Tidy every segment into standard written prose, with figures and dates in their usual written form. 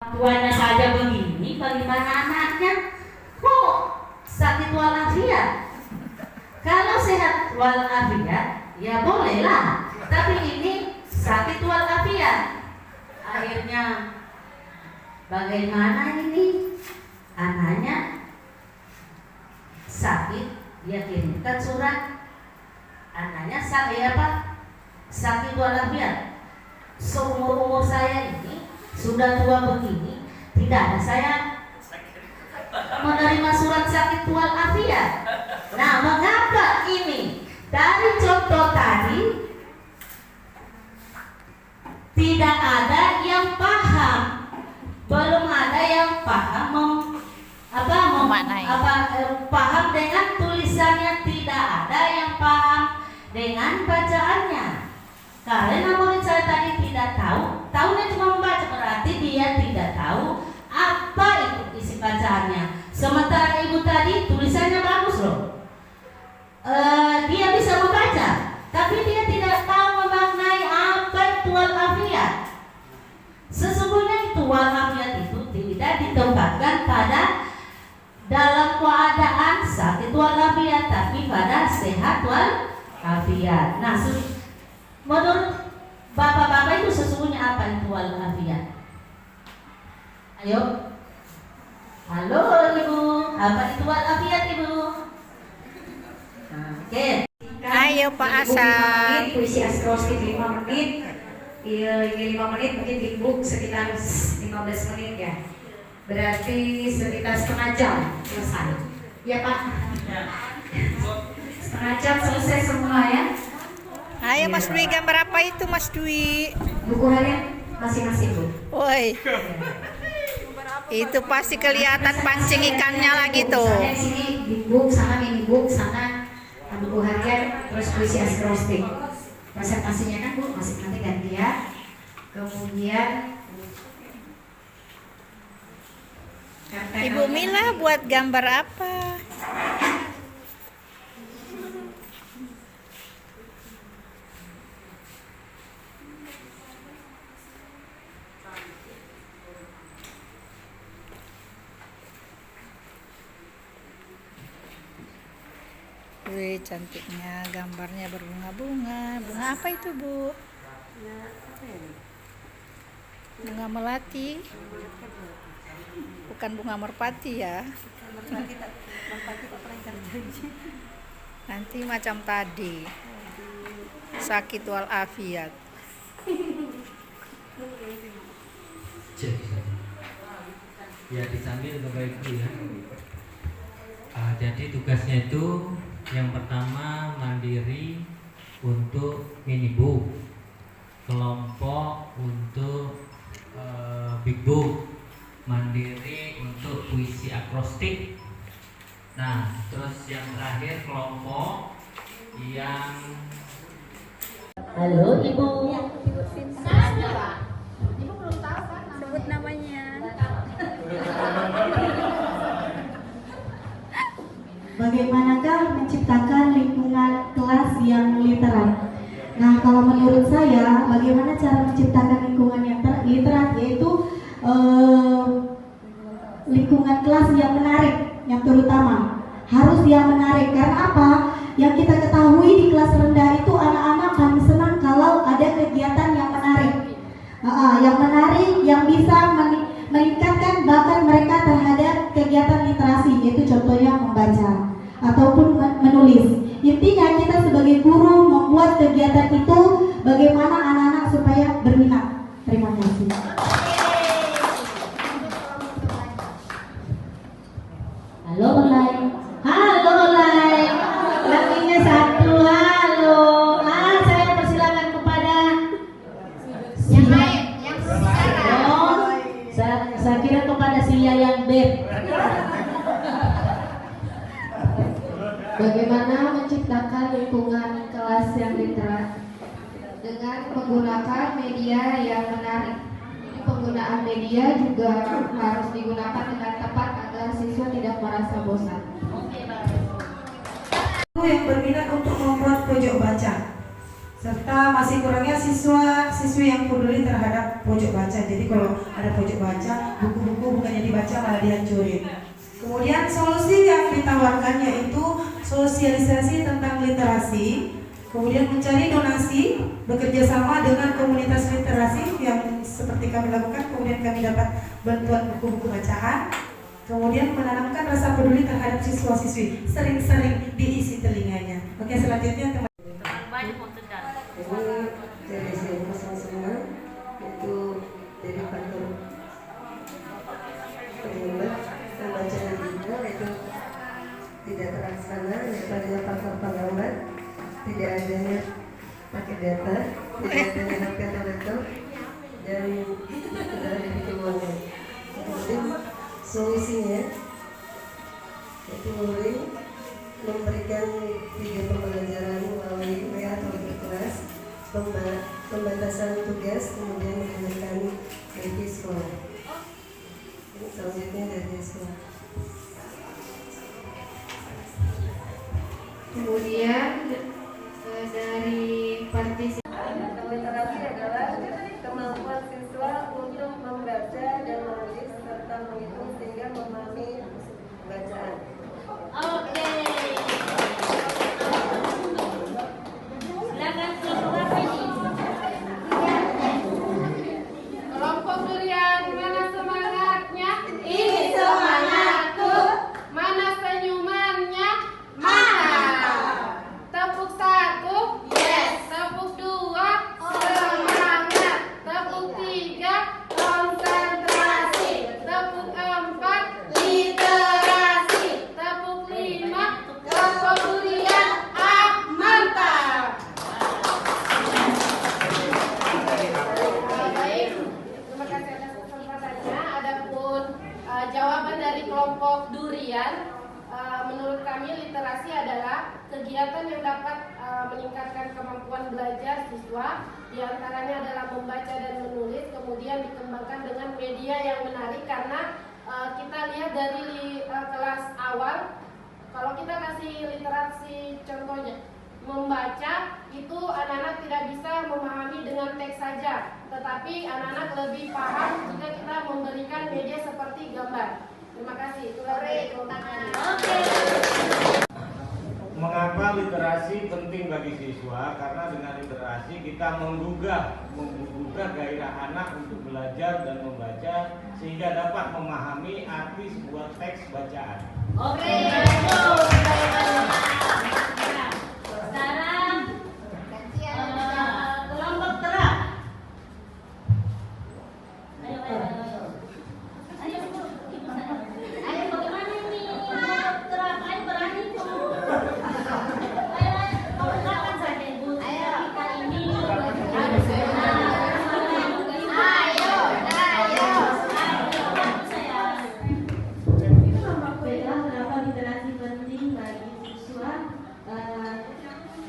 Tuanya saja begini, bagaimana anaknya? Kok sakit walafiat? Kalau sehat walafiat, ya bolehlah. Tapi ini sakit walafiat. Akhirnya, bagaimana ini? Anaknya sakit, dia kirimkan surat. Anaknya sakit walafiat. Seumur-umur saya ini sudah tua begini, tidak ada saya menerima surat sakit walafiat. Nah, mengapa ini? Dari contoh tadi tidak ada yang paham, belum ada yang paham paham dengan tulisannya, tidak ada yang paham dengan bacaannya. Karena murid saya tadi tidak tahunya cuma membaca, berarti dia tidak tahu apa itu isi bacaannya. Sementara ibu tadi tulisannya bagus loh, dia bisa membaca, tapi dia tidak tahu memaknai apa itu walafiat. Sesungguhnya itu walafiat itu tidak ditempatkan pada dalam keadaan sakit walafiat, tapi pada sehat walafiat. Nah, menurut bapak-bapak itu sesungguhnya apa itu walafiat? Ayo, halo ibu, apa itu walafiat ibu? Oke. Ayo Pak Asam. Puisi astrostik 5 menit. 5 menit mungkin dibuka sekitar 15 menit ya. Berarti sekitar setengah jam selesai. Ya Pak. Setengah jam selesai semua ya. Ayo Mas Dwi, gambar apa itu Mas Dwi? Buku harian masing-masing Bu. Woi, itu pasti kelihatan pancing ikannya lagi tuh. Misalnya di sini di book, sana mini book, sana buku harian, terus puisi astrostik. Presentasinya kan Bu, masih nanti ganti ya. Kemudian Ibu Mila buat gambar apa? Wih, cantiknya gambarnya berbunga-bunga. Bunga apa itu, Bu? Bunga melati. Bukan bunga merpati ya. Nanti macam tadi. Sakit walafiat. Ya, disambil Bapak Ibu ya. Jadi tugasnya itu yang pertama mandiri untuk mini book, kelompok untuk big book, mandiri untuk puisi akrostik. Nah, terus yang terakhir kelompok yang Halo ibu. Sebut namanya. Bagaimanakah menciptakan lingkungan kelas yang literat? Nah, kalau menurut saya, bagaimana cara menciptakan lingkungan yang literat, yaitu lingkungan kelas yang menarik, yang terutama harus yang menarik. Karena apa? Yang kita ketahui di kelas rendah itu anak-anak paling senang kalau ada kegiatan yang menarik, yang bisa meningkatkan bakat mereka terhadap kegiatan literasi, yaitu contohnya membaca ataupun menulis. Intinya kita sebagai guru membuat kegiatan itu bagaimana anak-anak supaya berminat. Terima kasih. Halo online. Halo online. Lakinya satu. Halo. Saya persilakan kepada yang lain, yang sekarang. Oh, saya kira kepada si yang B. Bagaimana menciptakan lingkungan kelas yang literat dengan menggunakan media yang menarik. Jadi penggunaan media juga harus digunakan dengan tepat agar siswa tidak merasa bosan. yang berminat untuk membuat pojok baca. serta masih kurangnya siswa-siswi yang peduli terhadap pojok baca. Jadi kalau ada pojok baca, buku-buku bukannya dibaca malah dihancurin. Kemudian solusi yang ditawarkan yaitu sosialisasi tentang literasi, kemudian mencari donasi, bekerja sama dengan komunitas literasi yang seperti kami lakukan, kemudian kami dapat bantuan buku-buku bacaan, kemudian menanamkan rasa peduli terhadap siswa-siswi, sering-sering diisi telinganya. Oke, selanjutnya teman. Ini dari saya pasang semua itu dari kantor penyumbat pembacaan kita itu tidak terlaksana daripada faktor penggambar, tidak adanya pakai data, tidak adanya laptop dan tidak ada hitungannya. Kemudian solusinya itu mulai memberikan video pembelajaran melalui WA atau berkelas, pembatasan tugas, kemudian menggunakan wifi sekolah. Selanjutnya dari sekolah. Kemudian dari partisipasi Literasi adalah kemampuan siswa untuk membaca dan menulis serta menghitung sehingga memahami bacaan. Oke. Silakan kelompok apa ini? kelompok durian, mana semangatnya? Ini semangatku. Mana senyumannya? Mana? Tepuk satu, Yes. tepuk dua, semangat. Tepuk tiga, konsentrasi. Tepuk empat, Literasi. tepuk lima, kelompok durian. Mantap. Baik, terima kasih atas kesempatannya. Adapun jawaban dari kelompok durian, menurut kami literasi adalah kegiatan yang dapat meningkatkan kemampuan belajar siswa. Di antaranya adalah membaca dan menulis, kemudian dikembangkan dengan media yang menarik karena kita lihat dari kelas awal, kalau kita kasih literasi contohnya membaca itu anak-anak tidak bisa memahami dengan teks saja, tetapi anak-anak lebih paham jika kita memberikan media seperti gambar. Terima kasih. Oke. Mengapa literasi penting bagi siswa? Karena dengan literasi kita menggugah gairah anak untuk belajar dan membaca sehingga dapat memahami arti sebuah teks bacaan. Oke. Sekarang kelompok terang. Ayo, bagaimana ini? Kelompok terang, ayo berani tuh. Ayo, kapan saja ibu? Kita ini harus benar. Ayo. Baiklah, kenapa literasi penting bagi siswa?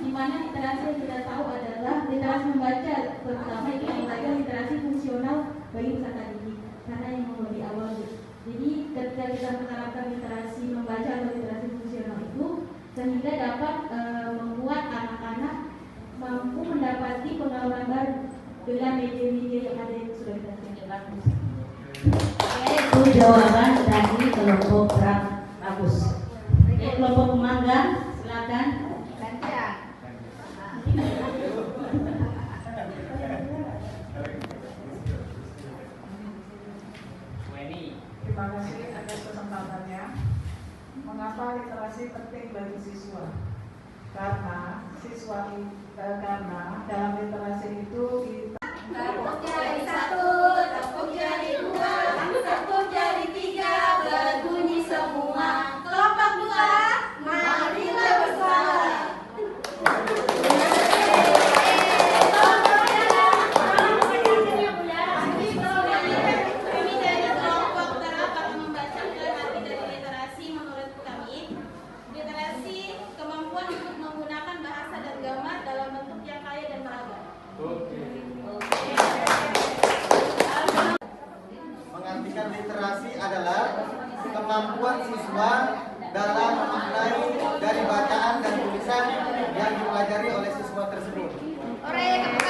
Di mana literasi yang kita tahu adalah literasi membaca, terutama itu yang belajar literasi fungsional bagi peserta didik, karena yang lebih awal. Jadi ketika kita menerapkan literasi membaca atau literasi fungsional itu, sehingga dapat membuat anak-anak mampu mendapati pengalaman baru dengan media-media yang ada yang sudah kita sediakan. Itu jawaban dari kelompok terang. Bagus. Oke, kelompok pemanggang, silakan. Terima kasih atas kesempatannya. Mengapa literasi penting bagi siswa? Karena dalam literasi itu kita Tepuk jari satu, tepuk jari dua, tepuk jari tiga, berbunyi semua. Kelompok dua, marilah bersuara. Kami dari kelompok terang akan membacakan arti dari literasi. Menurut kami, literasi kemampuan untuk menggunakan bahasa dan gambar dalam bentuk yang kaya dan beragam. Mengartikan literasi adalah kemampuan siswa dalam memaknai dari bacaan dan tulisan yang dipelajari oleh siswa tersebut. Oke,